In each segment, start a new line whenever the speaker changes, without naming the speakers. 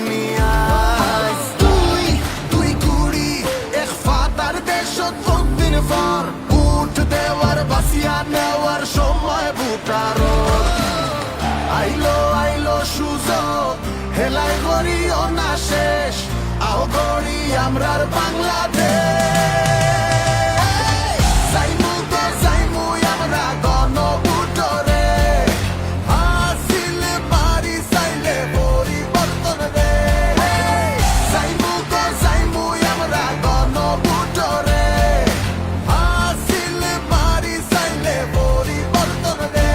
নিয়া তুই কুড়ি এক ফাতার দেশ দিন পর উঠ দেওয়ার বাসিয়া নেওয়ার সময় বুটার আইলো সুযোগ হেলাই করিও না শেষ আও করি আমরার বাংলাদেশ যাইমু আমরা গণভোটরে আসিলে পারি চাইলে পরিবর্তন রে যাইমু আমরা গণভোটরে আসিলে পারি চাইলে পরিবর্তন রে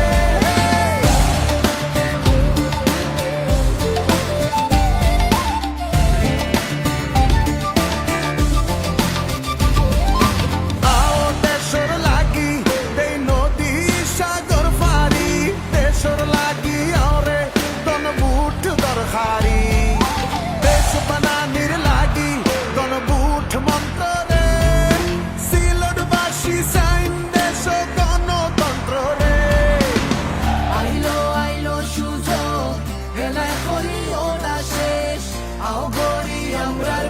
আমরা